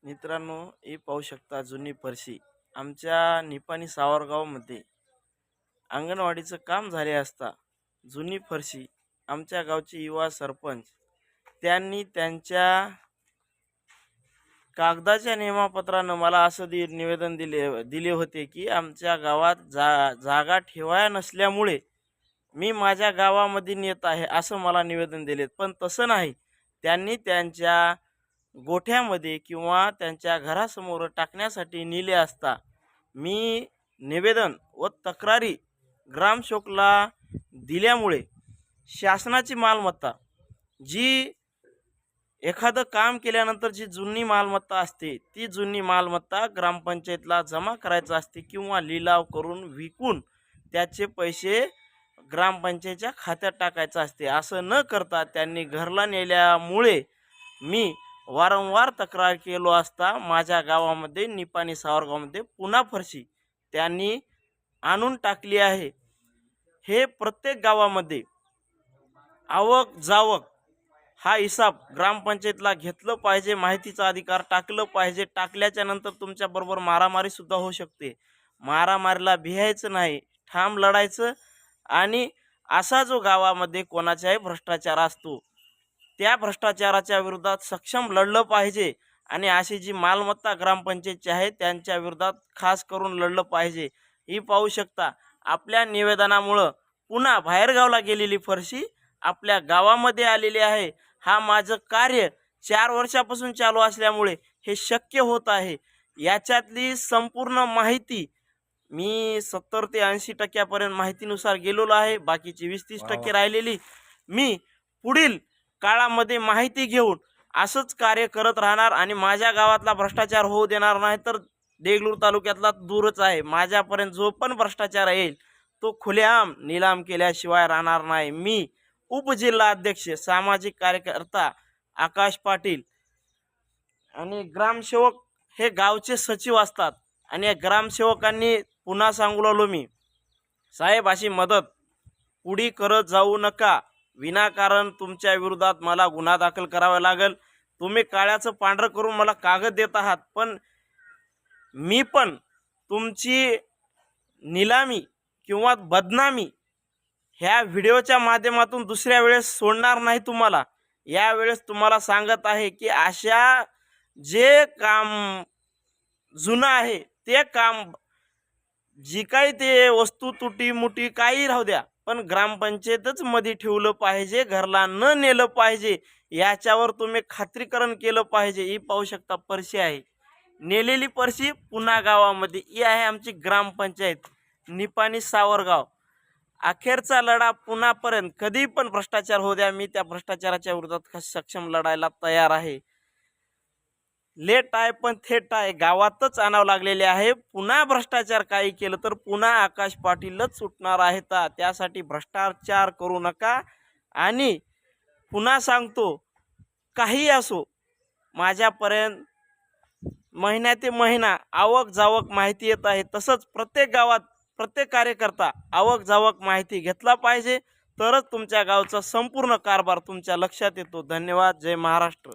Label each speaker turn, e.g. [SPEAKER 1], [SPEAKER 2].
[SPEAKER 1] मित्रांनो, हे पाहू शकता जुनी फरशी. आमच्या निपाणी सावरगावमध्ये अंगणवाडीचं काम झाले असता जुनी फरशी आमच्या गावचे युवा सरपंच त्यांनी त्यांच्या कागदाच्या नियमापत्रानं मला असं निवेदन दिले होते की आमच्या गावात जागा ठेवाया नसल्यामुळे मी माझ्या गावामध्ये नेत आहे असं मला निवेदन दिले. पण तसं नाही. त्यांनी त्यांच्या गोठ्यामध्ये किंवा त्यांच्या घरासमोर टाकण्यासाठी नेले असता मी निवेदन व तक्रारी ग्रामसेवकला दिल्यामुळे शासनाची मालमत्ता जी एखादं काम केल्यानंतर जी जुनी मालमत्ता असते ती जुनी मालमत्ता ग्रामपंचायतला जमा करायचं असते किंवा लिलाव करून विकून त्याचे पैसे ग्रामपंचायतच्या खात्यात टाकायचं असते. असं न करता त्यांनी घरला नेल्यामुळे मी वारंवार तक्रार केलो असता माझ्या गावामध्ये निपाणी सावरगावमध्ये पुन्हा फरशी त्यांनी आणून टाकली आहे. हे प्रत्येक गावामध्ये आवक जावक हा हिसाब ग्रामपंचायतला घेतलं पाहिजे. माहितीचा अधिकार टाकलं पाहिजे. टाकल्याच्या नंतर तुमच्याबरोबर मारामारीसुद्धा होऊ शकते. मारामारीला भिहायचं नाही, ठाम लढायचं. आणि असा जो गावामध्ये कोणाचाही भ्रष्टाचार असतो त्या भ्रष्टाचाराच्या विरोधात सक्षम लढलं पाहिजे. आणि अशी जी मालमत्ता ग्रामपंचायतची आहे त्यांच्या विरोधात खास करून लढलं पाहिजे. ही पाहू शकता आपल्या निवेदनामुळं पुन्हा बाहेरगावला गेलेली फरशी आपल्या गावामध्ये आलेली आहे. हा माझं कार्य 4 वर्षापासून चालू असल्यामुळे हे शक्य होत आहे. याच्यातली संपूर्ण माहिती मी 70 ते 80% माहितीनुसार गेलेलो आहे. बाकीची 20-30% राहिलेली मी पुढील काळामध्ये माहिती घेऊन असंच कार्य करत राहणार. आणि माझ्या गावातला भ्रष्टाचार होऊ देणार नाही तर देगलूर तालुक्यातला दूरच आहे. माझ्यापर्यंत जो पण भ्रष्टाचार येईल तो खुलेआम निलाम केल्याशिवाय राहणार नाही. मी उपजिल्हा अध्यक्ष सामाजिक कार्यकर्ता आकाश पाटील आणि ग्रामसेवक हे गावचे सचिव असतात. आणि या ग्रामसेवकांनी पुन्हा सांगू लागलो मी, साहेब अशी मदत पुढी करत जाऊ नका. विनाकारण तुमच्या विरोधात मला गुन्हा दाखल करावा लागेल. तुम्ही काळ्याचं पांढरं करून मला कागद देत आहात पण मी पण तुमची निलामी किंवा बदनामी ह्या व्हिडिओच्या माध्यमातून दुसऱ्या वेळेस सोडणार नाही तुम्हाला. यावेळेस तुम्हाला सांगत आहे की अशा जे काम जुनं आहे ते काम जी काही ते वस्तू तुटी मुटी काही राहू द्या पण ग्रामपंचायतच मध्ये ठेवलं पाहिजे, घरला न नेलं पाहिजे. याच्यावर तुम्ही खात्रीकरण केलं पाहिजे. ही पाहू शकता परशी आहे, नेलेली परशी पुन्हा गावामध्ये. ही आहे आमची ग्रामपंचायत निपाणी सावरगाव. अखेरचा लढा पुन्हापर्यंत कधी पण भ्रष्टाचार होऊ द्या, मी त्या भ्रष्टाचाराच्या विरोधात सक्षम लढायला तयार आहे. लेट आहे पण थेट आहे, गावातच आणावं लागलेले आहे. पुन्हा भ्रष्टाचार काही केलं तर पुन्हा आकाश पाटीलच सुटणार आहेत. त्यासाठी भ्रष्टाचार करू नका. आणि पुन्हा सांगतो, काही असो माझ्यापर्यंत महिन्या ते महिना आवक जावक माहिती येत आहे. तसंच प्रत्येक गावात प्रत्येक कार्यकर्ता आवक जावक माहिती घेतला पाहिजे, तरच तुमच्या गावचा संपूर्ण कारभार तुमच्या लक्षात येतो. धन्यवाद. जय महाराष्ट्र.